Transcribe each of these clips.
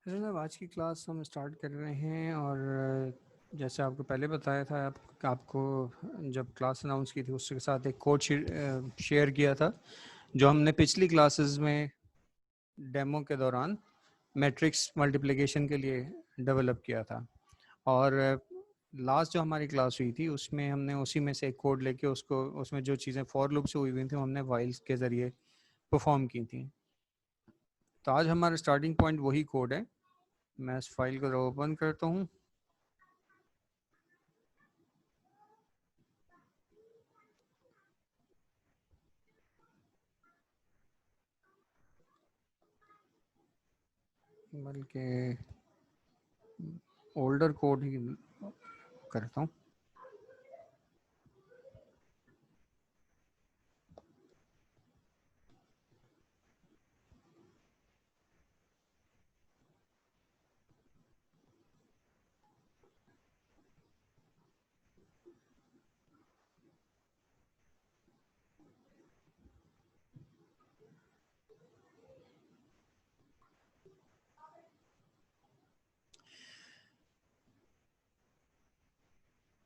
अच्छा साहब, आज की क्लास हम स्टार्ट कर रहे हैं और जैसे आपको पहले बताया था आपको जब क्लास अनाउंस की थी उसके साथ एक कोड शेयर किया था जो हमने पिछली क्लासेस में डेमो के दौरान मैट्रिक्स मल्टीप्लिकेशन के लिए डेवलप किया था। और लास्ट जो हमारी क्लास हुई थी उसमें हमने उसी में से एक कोड लेके उसको उसमें जो चीज़ें फॉर लूप से हुई हुई थी हमने वाइल्स के ज़रिए परफॉर्म की थी। तो आज हमारा स्टार्टिंग पॉइंट वही कोड है। मैं इस फाइल को ओपन करता हूँ। बल्कि ओल्डर कोड ही करता हूँ।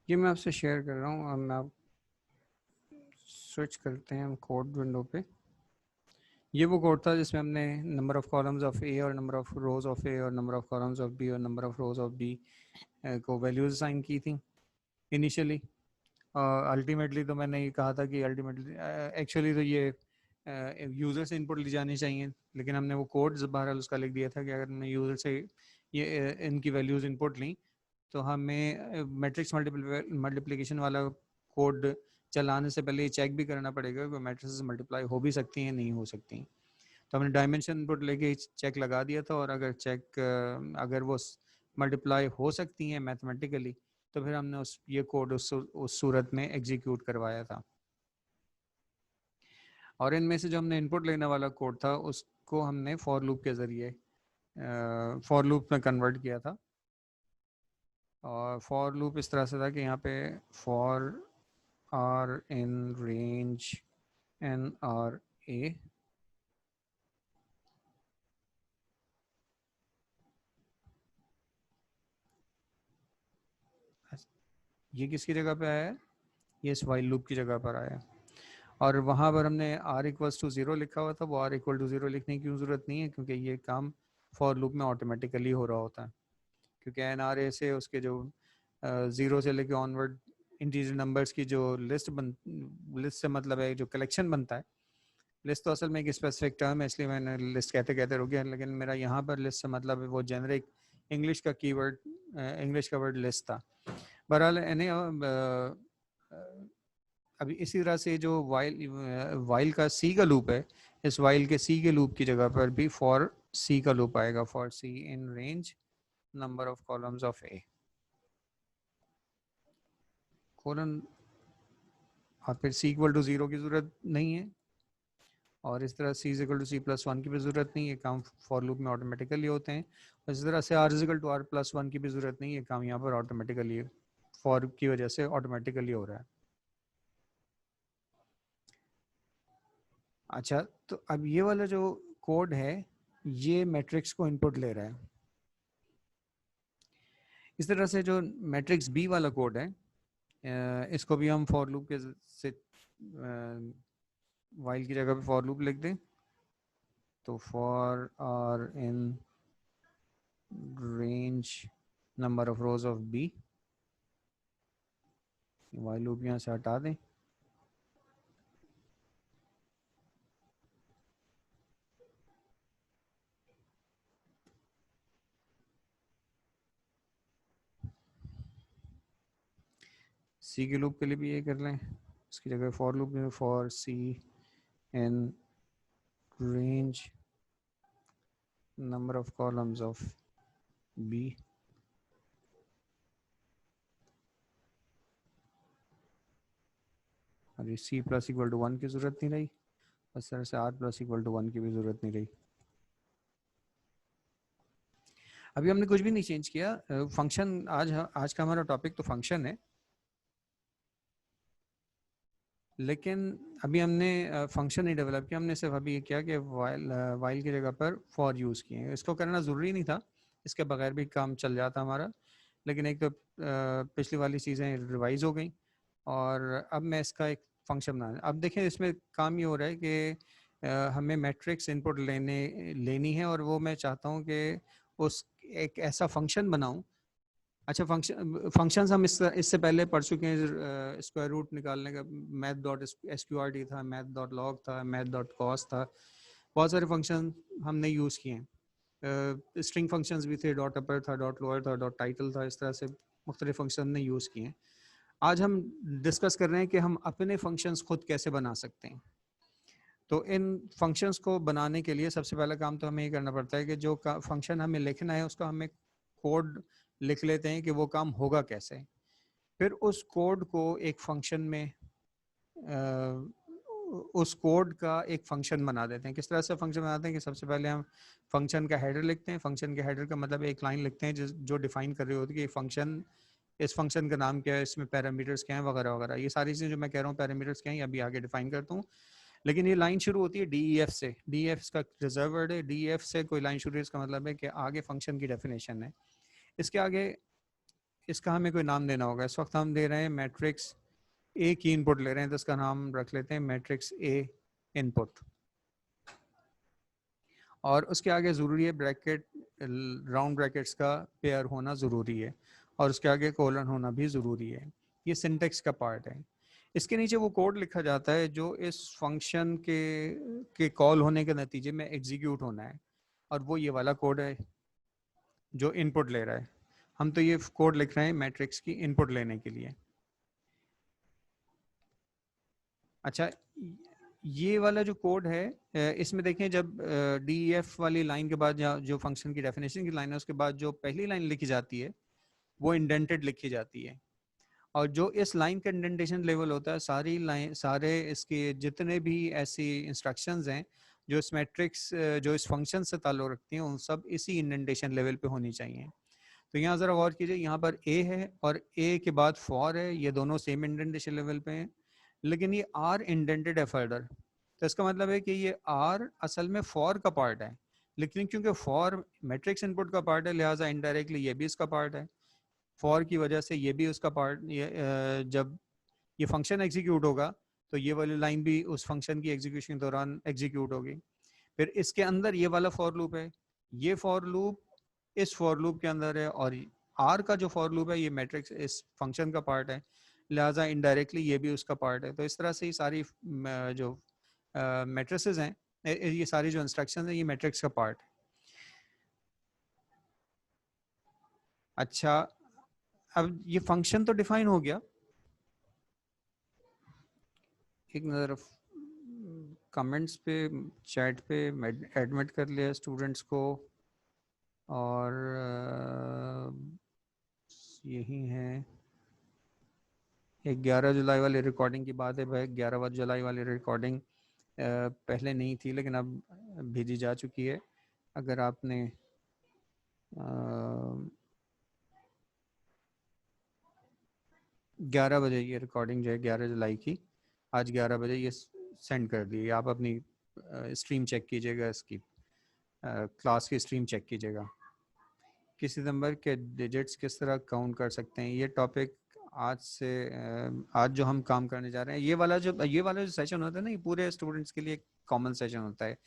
ये मैं आपसे शेयर कर रहा हूँ। अब मैं आप स्विच करते हैं हम कोड विंडो पे। ये वो कोड था जिसमें हमने number of columns of A और number of rows of A और number of columns of B और number of rows of B को वैल्यूज असाइन की थी इनिशियली। अल्टीमेटली तो मैंने ये कहा था कि अल्टीमेटली एक्चुअली तो ये यूज़र से इनपुट ली जानी चाहिए, लेकिन हमने वो कोड बहरहाल उसका लिख दिया था कि अगर हमने यूज़र से ये इनकी वैल्यूज़ इनपुट ली तो हमें मैट्रिक्स मल्टीप्लिकेशन वाला कोड चलाने से पहले ये चेक भी करना पड़ेगा कि मैट्रिक्स मल्टीप्लाई हो भी सकती हैं नहीं हो सकती। तो हमने डायमेंशन इनपुट लेके चेक लगा दिया था, और अगर अगर वो मल्टीप्लाई हो सकती हैं मैथमेटिकली तो फिर हमने ये कोड उस सूरत में एग्जीक्यूट करवाया था। और इनमें से जो हमने इनपुट लेने वाला कोड था उसको हमने फॉर लूप के ज़रिए फॉर लूप में कन्वर्ट किया था। और फॉर लूप इस तरह से था कि यहाँ पे for are in range n r A, ये किसकी जगह पे आया है? ये इस वाइल लूप की जगह पर आया है। और वहाँ पर हमने आर इक्वल्स टू ज़ीरो लिखा हुआ था। वो आर इक्वल टू ज़ीरो लिखने की क्यों ज़रूरत नहीं है, क्योंकि ये काम फॉर लूप में ऑटोमेटिकली हो रहा होता है। क्योंकि एन आर ए से उसके जो ज़ीरो से लेके ऑनवर्ड इंटीजर नंबर्स की जो लिस्ट से मतलब है जो कलेक्शन बनता है। लिस्ट तो असल में एक स्पेसिफिक टर्म है, इसलिए मैंने लिस्ट कहते कहते रुक गया, लेकिन मेरा यहाँ पर लिस्ट से मतलब है वो जेनरिक इंग्लिश का कीवर्ड, इंग्लिश का वर्ड लिस्ट था। बहरहाल अभी इसी तरह से जो वाइल का सी का लूप है, इस वाइल के सी के लूप की जगह पर भी फॉर सी का लूप आएगा। For C in range number of columns of A colon, और फिर सी इक्वल टू ज़ीरो की ज़रूरत नहीं है, और इस तरह c equal to c plus one की भी ज़रूरत नहीं है, काम फॉर लूप में ऑटोमेटिकली होते हैं। और इस तरह से R equal to R plus one की भी ज़रूरत नहीं है, काम यहाँ पर ऑटोमेटिकली फॉर की वजह से ऑटोमेटिकली हो रहा है। अच्छा, तो अब ये वाला जो कोड है ये मैट्रिक्स को इनपुट ले रहा है। इस तरह से जो मैट्रिक्स बी वाला कोड है इसको भी हम फॉर लूप के से वाइल की जगह पे फॉर लूप लिख दें। तो for are in range number of rows of B, while loop यहाँ से हटा दें। सी के लूप के लिए भी ये कर लें, इसकी जगह फॉर लूप में for C in range number of columns of B. अरे c plus equal to one की ज़रूरत नहीं रही, इस तरह से r plus equal to one की भी ज़रूरत नहीं रही। अभी हमने कुछ भी नहीं चेंज किया। फंक्शन आज का हमारा टॉपिक तो फंक्शन है, लेकिन अभी हमने फंक्शन नहीं डेवलप किया। हमने सिर्फ अभी ये किया कि वाइल की जगह पर फॉर यूज़ किए। इसको करना ज़रूरी नहीं था, इसके बगैर भी काम चल जाता हमारा, लेकिन एक तो पिछली वाली चीज़ें रिवाइज हो गई और अब मैं इसका एक फंक्शन बना। अब देखें इसमें काम ये हो रहा है कि हमें मैट्रिक्स इनपुट लेनी है और वो मैं चाहता हूँ कि उस एक ऐसा फंक्शन बनाऊँ। अच्छा, फंक्शंस हम इससे पहले पढ़ चुके हैं। स्क्वायर रूट निकालने का मैथ डॉट SQRT था, मैथ डॉट लॉग था, मैथ डॉट कॉस था, बहुत सारे फंक्शन हमने यूज़ किए हैं। स्ट्रिंग फंक्शंस भी थे, डॉट अपर था, डॉट लोअर था, डॉट टाइटल था, इस तरह से मुख्तलिफ फंक्शन हमने यूज़ किए हैं। आज हम डिस्कस कर रहे हैं कि हम अपने फंक्शंस खुद कैसे बना सकते हैं। तो इन फंक्शंस को बनाने के लिए सबसे पहला काम तो हमें ये करना पड़ता है कि जो फंक्शन हमें लिखना है उसका हमें कोड लिख लेते हैं कि वो काम होगा कैसे। फिर उस कोड को एक फंक्शन में उस कोड का एक फंक्शन बना देते हैं। किस तरह से फंक्शन बनाते हैं कि सबसे पहले हम फंक्शन का हेडर लिखते हैं। फंक्शन के हेडर का मतलब एक लाइन लिखते हैं जो डिफाइन कर रही होती है कि फंक्शन, इस फंक्शन का नाम क्या है, इसमें पैरामीटर्स क्या हैं, वगैरह वगैरह। ये सारी चीज़ें जो मैं कह रहा हूँ पैरामीटर्स क्या हैं अभी आगे डिफाइन करता हूँ। लेकिन ये लाइन शुरू होती है DEF से। DEF का रिजर्व वर्ड है। DEF से कोई लाइन शुरू है, इसका मतलब है कि आगे फंक्शन की डेफिनेशन है। इसके आगे इसका हमें कोई नाम देना होगा। इस वक्त हम दे रहे हैं मैट्रिक्स ए की इनपुट ले रहे हैं, तो इसका नाम रख लेते हैं मैट्रिक्स ए इनपुट। और उसके आगे ज़रूरी है ब्रैकेट, राउंड ब्रैकेट्स का पेयर होना ज़रूरी है, और उसके आगे कोलन होना भी ज़रूरी है। ये सिंटेक्स का पार्ट है। इसके नीचे वो कोड लिखा जाता है जो इस फंक्शन के कॉल होने के नतीजे में एग्जीक्यूट होना है, और वो ये वाला कोड है जो इनपुट ले रहा है। हम तो ये कोड लिख रहे हैं मैट्रिक्स की इनपुट लेने के लिए। अच्छा, ये वाला जो कोड है इसमें देखें, जब DEF वाली लाइन के बाद जो फंक्शन की डेफिनेशन की लाइन है उसके बाद जो पहली लाइन लिखी जाती है वो इंडेंटेड लिखी जाती है। और जो इस लाइन का इंडेंटेशन लेवल होता है, सारी लाइन, सारे इसके जितने भी ऐसी इंस्ट्रक्शंस हैं जो इस मैट्रिक्स, जो इस फंक्शन से ताल्लुक़ रखती हैं, उन सब इसी इंडेंटेशन लेवल पे होनी चाहिए। तो यहाँ ज़रा गौर कीजिए, यहाँ पर A है और A के बाद फॉर है, ये दोनों सेम इंडेंटेशन लेवल पे हैं, लेकिन ये R इंडेंटेड है फर्दर। तो इसका मतलब है कि ये R असल में फॉर का पार्ट है, लेकिन क्योंकि फॉर मैट्रिक्स इनपुट का पार्ट है, लिहाजा इनडायरेक्टली ये भी इसका पार्ट है। फॉर की वजह से ये भी उसका पार्ट, जब ये फंक्शन एग्जीक्यूट होगा तो ये वाली लाइन भी उस फंक्शन की एग्जीक्यूशन के दौरान एग्जीक्यूट होगी। फिर इसके अंदर ये वाला फॉर लूप है, ये फॉर लूप इस फॉर लूप के अंदर है, और R का जो फॉर लूप है ये मैट्रिक्स इस फंक्शन का पार्ट है, लिहाजा इनडायरेक्टली ये भी उसका पार्ट है। तो इस तरह से ही सारी जो मैट्रिसेस हैं, ये सारी जो इंस्ट्रक्शन है, ये मैट्रिक्स का पार्ट है। अच्छा, अब ये फंक्शन तो डिफाइन हो गया। एक नज़र कमेंट्स पे, चैट पे एडमिट कर लिया स्टूडेंट्स को, और यही है। एक 11 जुलाई वाली रिकॉर्डिंग की बात है भाई। 11 जुलाई वाली रिकॉर्डिंग पहले नहीं थी, लेकिन अब भेजी जा चुकी है। अगर आपने 11 बजे ये रिकॉर्डिंग जो है 11 जुलाई की, आज 11 बजे ये सेंड कर दी। आप अपनी स्ट्रीम चेक कीजिएगा, इसकी क्लास की स्ट्रीम चेक कीजिएगा। किसी नंबर के डिजिट्स किस तरह काउंट कर सकते हैं, ये टॉपिक आज जो हम काम करने जा रहे हैं, ये वाला जो सेशन होता है ना, ये पूरे स्टूडेंट्स के लिए कॉमन सेशन होता है।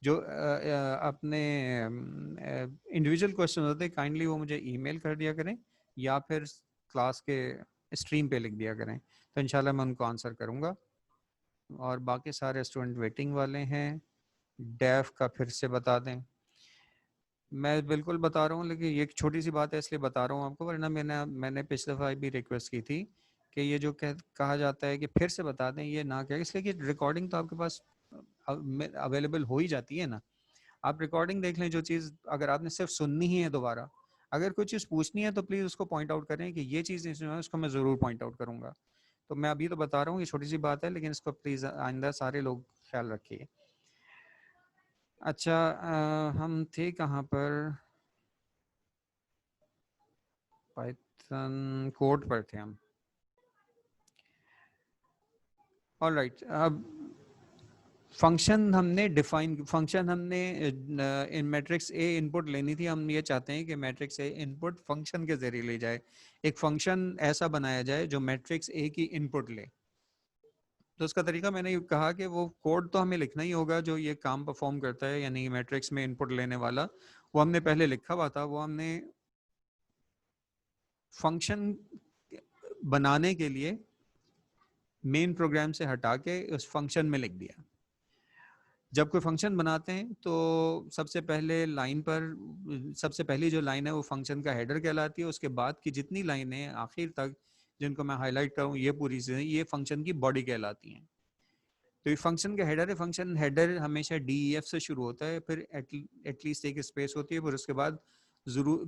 जो अपने इंडिविजुअल क्वेश्चन होते हैं, काइंडली वो मुझे ईमेल कर दिया करें या फिर क्लास के स्ट्रीम पे लिख दिया करें, तो इंशाल्लाह मैं उनको आंसर करूँगा। और बाकी सारे स्टूडेंट वेटिंग वाले हैं। डेफ का फिर से बता दें। मैं बिल्कुल बता रहा हूँ, लेकिन ये एक छोटी सी बात है इसलिए बता रहा हूँ आपको, वरना मैंने पिछले दफ़ा भी रिक्वेस्ट की थी कि ये जो कहा जाता है कि फिर से बता दें, ये ना कहें, इसलिए कि रिकॉर्डिंग तो आपके पास अवेलेबल हो ही जाती है ना। आप रिकॉर्डिंग देख लें, जो चीज़ अगर आपने सिर्फ सुननी ही है दोबारा, अगर कोई चीज़ पूछनी है तो प्लीज़ उसको पॉइंट आउट करें कि ये चीज़ नहीं सुना है, उसको मैं ज़रूर पॉइंट आउट करूँगा। तो मैं अभी तो बता रहा हूँ, ये छोटी सी बात है, लेकिन इसको प्लीज़ आइंदा सारे लोग ख्याल रखिए। अच्छा, हम थे कहाँ पर? पाइथन कोड पर थे हम। ऑलराइट, अब फंक्शन हमने डिफाइन, फंक्शन हमने इन मैट्रिक्स ए इनपुट लेनी थी, हम ये चाहते हैं कि मैट्रिक्स ए इनपुट फंक्शन के जरिए ले जाए, एक फंक्शन ऐसा बनाया जाए जो मैट्रिक्स ए की इनपुट ले। तो उसका तरीका मैंने ये कहा कि वो कोड तो हमें लिखना ही होगा जो ये काम परफॉर्म करता है, यानी मैट्रिक्स में इनपुट लेने वाला, वो हमने पहले लिखा हुआ था, वो हमने फंक्शन बनाने के लिए मेन प्रोग्राम से हटा के उस फंक्शन में लिख दिया। जब कोई फंक्शन बनाते हैं तो सबसे पहले लाइन पर, सबसे पहली जो लाइन है वो फंक्शन का हेडर कहलाती है, उसके बाद की जितनी लाइनें आखिर तक जिनको मैं हाईलाइट करूँ ये पूरी चीज़ें ये फंक्शन की बॉडी कहलाती हैं। तो ये फंक्शन का हेडर है, फंक्शन हेडर हमेशा DEF से शुरू होता है, फिर एटलीस्ट एक स्पेस होती है, फिर उसके बाद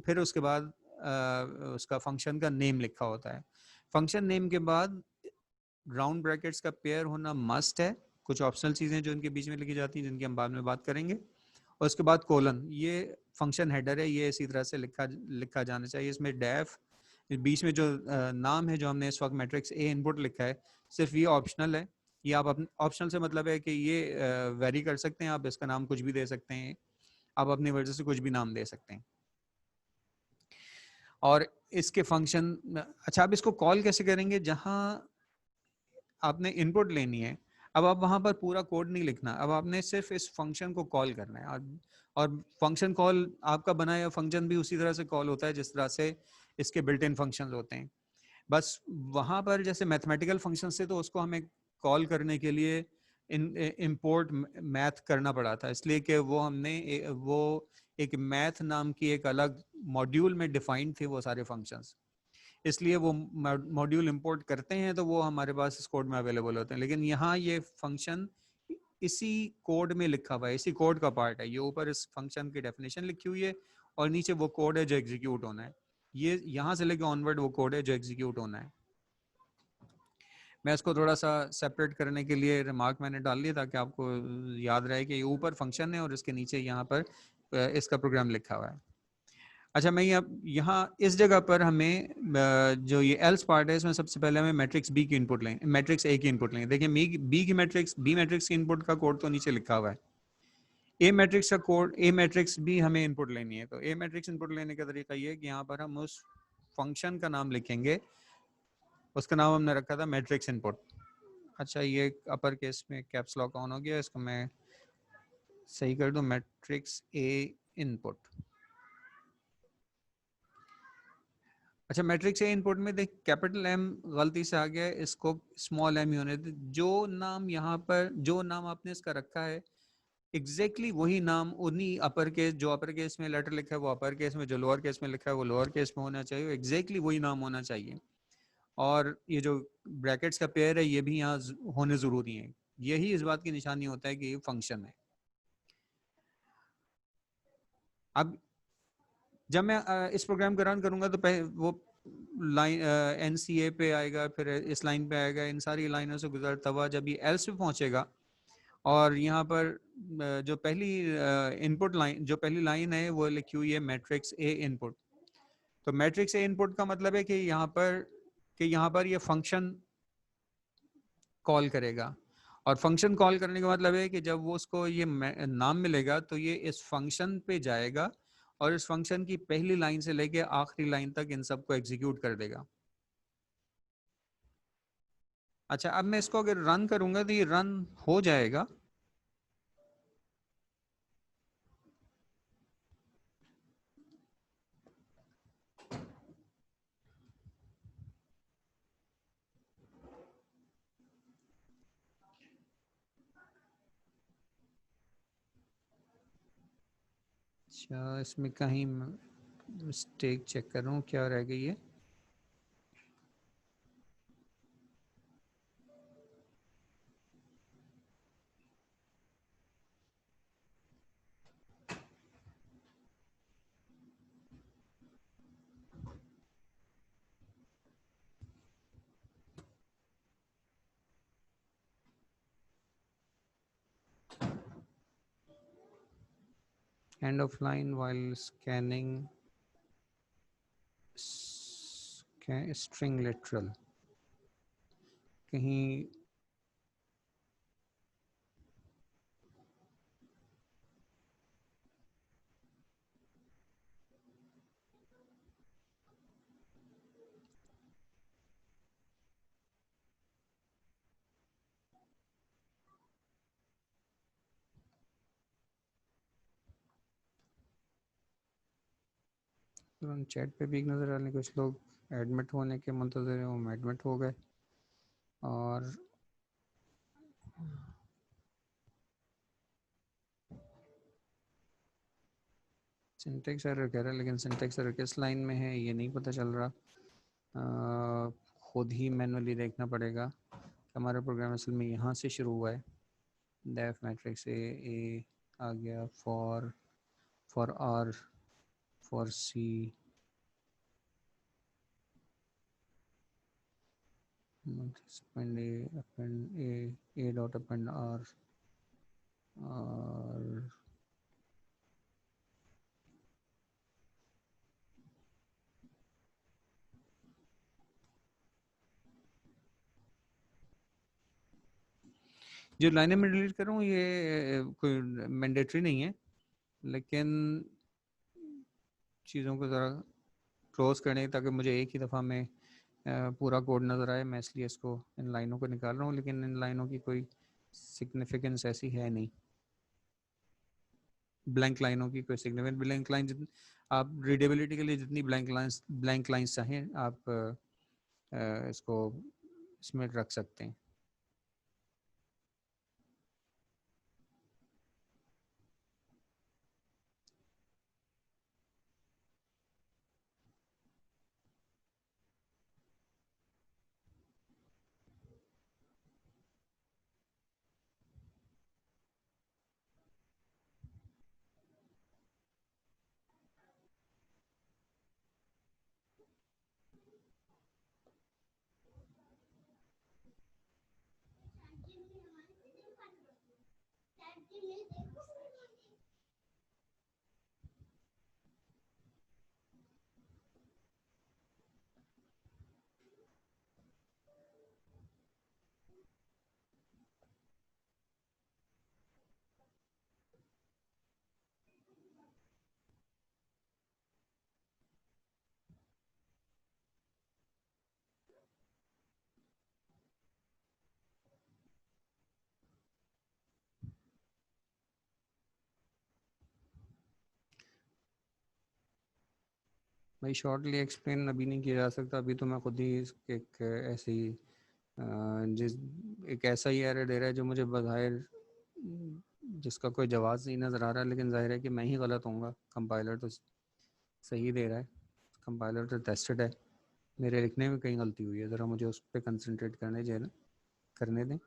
फिर उसके बाद उसका फंक्शन का नेम लिखा होता है। फंक्शन नेम के बाद राउंड ब्रैकेट्स का पेयर होना मस्ट है, कुछ ऑप्शनल चीज़ें जो इनके बीच में लिखी जाती हैं जिनकी हम बाद में बात करेंगे, और उसके बाद कोलन, ये फंक्शन हेडर है, ये इसी तरह से लिखा जाना चाहिए। इसमें डेफ बीच में जो नाम है जो हमने इस वक्त मैट्रिक्स ए इनपुट लिखा है, सिर्फ ये ऑप्शनल है, ये आप अपने ऑप्शनल से मतलब है कि ये वेरी कर सकते हैं, आप इसका नाम कुछ भी दे सकते हैं, आप अपनी वजह से कुछ भी नाम दे सकते हैं। और इसके फंक्शन, अच्छा आप इसको कॉल कैसे करेंगे, जहां आपने इनपुट लेनी है, अब आप वहां पर पूरा कोड नहीं लिखना, अब आपने सिर्फ इस फंक्शन को कॉल करना है, और फंक्शन कॉल आपका बनाया फंक्शन भी उसी तरह से कॉल होता है जिस तरह से इसके बिल्ट इन फंक्शन होते हैं। बस वहां पर जैसे मैथमेटिकल फंक्शन से तो उसको हमें कॉल करने के लिए इम्पोर्ट मैथ करना पड़ा था, इसलिए कि वो हमने वो एक मैथ नाम की एक अलग मॉड्यूल में डिफाइंड थे वो सारे फंक्शंस, इसलिए वो मॉड्यूल इंपोर्ट करते हैं तो वो हमारे पास इस कोड में अवेलेबल होते हैं। लेकिन यहाँ ये फंक्शन इसी कोड में लिखा हुआ है, इसी कोड का पार्ट है, ये ऊपर इस फंक्शन की डेफिनेशन लिखी हुई है और नीचे वो कोड है जो एग्जीक्यूट होना है, ये यहाँ से लेकर ऑनवर्ड वो कोड है जो एग्जीक्यूट होना है। मैं इसको थोड़ा सा सेपरेट करने के लिए रिमार्क मैंने डाल दिया ताकि आपको याद रहे कि ये ऊपर फंक्शन है और इसके नीचे यहाँ पर इसका प्रोग्राम लिखा हुआ है। अच्छा मैं यहाँ इस जगह पर हमें जो ये एल्स पार्ट है इसमें सबसे पहले हमें मैट्रिक्स बी की इनपुट लेंगे, मैट्रिक्स ए की इनपुट लेंगे। देखिए बी की मैट्रिक्स, बी मैट्रिक्स की इनपुट का कोड तो नीचे लिखा हुआ है, ए मैट्रिक्स का कोड, ए मैट्रिक्स भी हमें इनपुट लेनी है। तो ए मैट्रिक्स इनपुट लेने का तरीका ये है कि यहाँ पर हम उस फंक्शन का नाम लिखेंगे, उसका नाम हमने रखा था मैट्रिक्स इनपुट। अच्छा ये अपर केस में कैप्स लॉक ऑन हो गया, इसको मैं सही कर दूं, मैट्रिक्स ए इनपुट। अच्छा मैट्रिक्स ए इनपुट में देख कैपिटल एम गलती से आ गया है, इसको स्मॉल एम ही होने दे। जो नाम यहाँ पर, जो नाम आपने इसका रखा है एग्जैक्टली वही नाम उन्हीं अपर केस, जो अपर केस में लेटर लिखा है वो अपर केस में, जो लोअर केस में लिखा है वो लोअर केस में होना चाहिए, एग्जैक्टली वही नाम होना चाहिए। और ये जो ब्रैकेट्स का पेयर है ये भी यहाँ होने जरूरी है, यही इस बात की निशानी होता है कि ये फंक्शन है। अब जब मैं इस प्रोग्राम को रन करूंगा तो वो लाइन NCA पे आएगा, फिर इस लाइन पे आएगा, इन सारी लाइनों से गुजरता हुआ जब ये एल्स पे पहुंचेगा और यहाँ पर जो पहली इनपुट लाइन, जो पहली लाइन है वो लिखी हुई है मैट्रिक्स ए इनपुट। तो मैट्रिक्स ए इनपुट का मतलब है कि यहाँ पर ये फंक्शन कॉल करेगा, और फंक्शन कॉल करने का मतलब है कि जब वो उसको ये नाम मिलेगा तो ये इस फंक्शन पे जाएगा और इस फंक्शन की पहली लाइन से लेके आखिरी लाइन तक इन सबको एग्जीक्यूट कर देगा। अच्छा अब मैं इसको अगर रन करूंगा तो ये रन हो जाएगा, अच्छा इसमें कहीं मिस्टेक चेक कर रहा हूँ क्या रह गई है। End of line while scanning string literal, कहीं तुरंत चैट पे भी नज़र आ रहे कुछ लोग एडमिट होने के मुंतज़र हैं, वो एडमिट हो गए। और सिंटेक्स एरर कह रहा है, लेकिन सिंटेक्स एरर किस लाइन में है ये नहीं पता चल रहा। खुद ही मैनुअली देखना पड़ेगा कि हमारा प्रोग्राम असल में यहाँ से शुरू हुआ है। डेफ मैट्रिक्स ए आ गया, for R, for C, append A dot append R, और जो लाइनें मैं डिलीट कर रहा हूँ ये कोई मैंडेटरी नहीं है, लेकिन चीज़ों को ज़रा क्लोज करने ताकि मुझे एक ही दफ़ा में पूरा कोड नज़र आए, मैं इसलिए इसको इन लाइनों को निकाल रहा हूँ। लेकिन इन लाइनों की कोई सिग्निफिकेंस ऐसी है नहीं, ब्लैंक लाइनों की कोई सिग्निफिकेंट ब्लैंक लाइन आप रीडेबिलिटी के लिए जितनी ब्लैंक लाइंस चाहें आप इसको इसमें रख सकते हैं। भाई शॉर्टली एक्सप्लेन अभी नहीं किया जा सकता, अभी तो मैं खुद ही एक ऐसी जिस एक ऐसा ही एरर दे रहा है जो मुझे बज़ाहिर जिसका कोई जवाब नहीं नज़र आ रहा, लेकिन जाहिर है कि मैं ही गलत होऊंगा। कंपाइलर तो सही दे रहा है, कंपाइलर तो टेस्टेड है, मेरे लिखने में कहीं गलती हुई है, ज़रा मुझे उस पर कंसंट्रेट करने दें।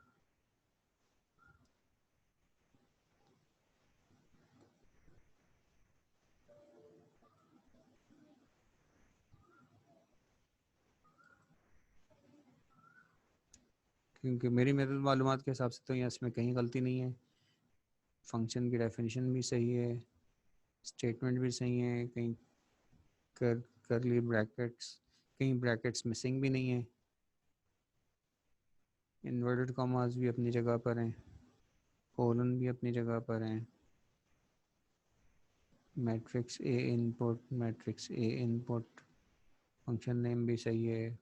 क्योंकि मेरी मालूमात के हिसाब से तो यहाँ इसमें कहीं गलती नहीं है, फंक्शन की डेफिनेशन भी सही है, स्टेटमेंट भी सही है, कहीं कर करली ब्रैकेट्स, कहीं ब्रैकेट्स मिसिंग भी नहीं है, इन्वर्टेड कॉमास भी अपनी जगह पर हैं, कोलन भी अपनी जगह पर हैं, matrix A input function name भी सही है,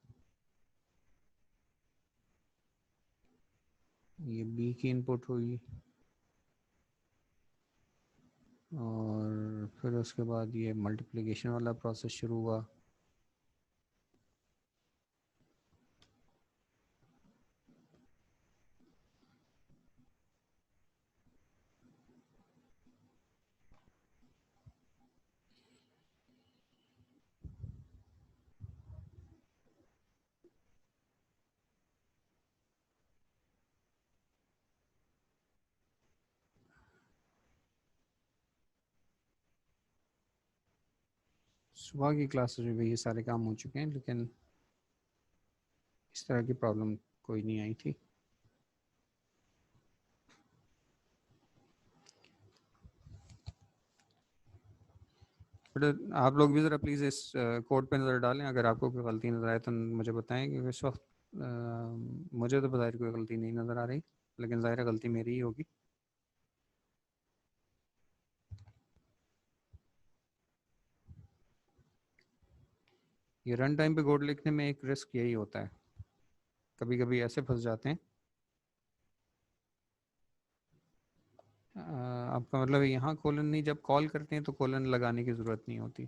ये बी की इनपुट हुई, और फिर उसके बाद ये मल्टीप्लिकेशन वाला प्रोसेस शुरू हुआ। सुबह की क्लासेस में भी ये सारे काम हो चुके हैं, लेकिन इस तरह की प्रॉब्लम कोई नहीं आई थी। बट आप लोग भी ज़रा प्लीज़ इस कोड पे नज़र डालें, अगर आपको कोई गलती नज़र आए तो मुझे बताएं, क्योंकि इस वक्त मुझे तो बाहर कोई गलती नहीं नज़र आ रही, लेकिन ज़ाहिर गलती मेरी ही होगी। ये रन टाइम पे कोड लिखने में एक रिस्क यही होता है, कभी कभी ऐसे फंस जाते हैं। आपका मतलब यहाँ कोलन नहीं, जब कॉल करते हैं तो कोलन लगाने की ज़रूरत नहीं होती।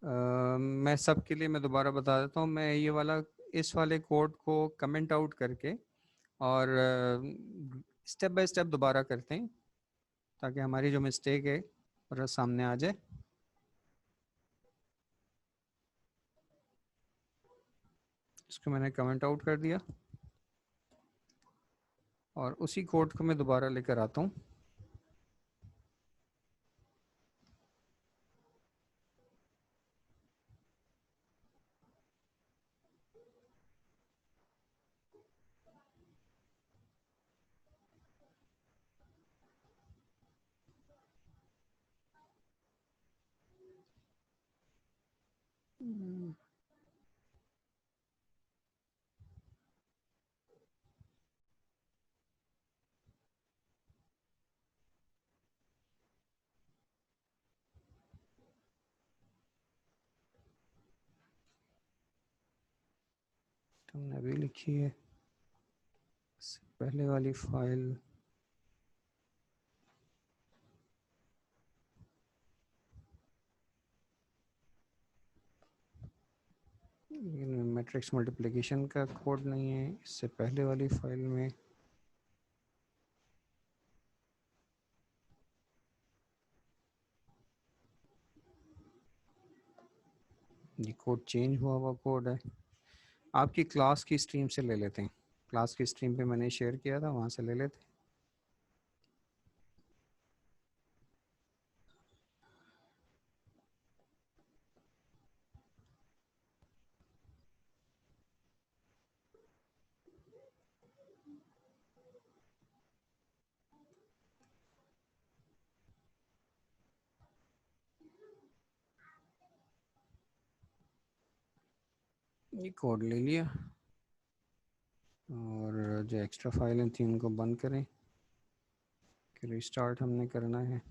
मैं सबके लिए मैं दोबारा बता देता हूँ। मैं ये वाला इस वाले कोड को कमेंट आउट करके और स्टेप बाय स्टेप दोबारा करते हैं ताकि हमारी जो मिस्टेक है और सामने आ जाए। इसको मैंने कमेंट आउट कर दिया और उसी कोड को मैं दोबारा लेकर आता हूँ। हमने अभी लिखी है पहले वाली फाइल। मैट्रिक्स मल्टीप्लिकेशन का कोड नहीं है, इससे पहले वाली फाइल में ये कोड चेंज हुआ हुआ कोड है। आपकी क्लास की स्ट्रीम से ले लेते हैं, क्लास की स्ट्रीम पे मैंने शेयर किया था, वहाँ से ले लेते हैं। ये कोड ले लिया और जो एक्स्ट्रा फाइलें थी उनको बंद करें कि रिस्टार्ट हमने करना है।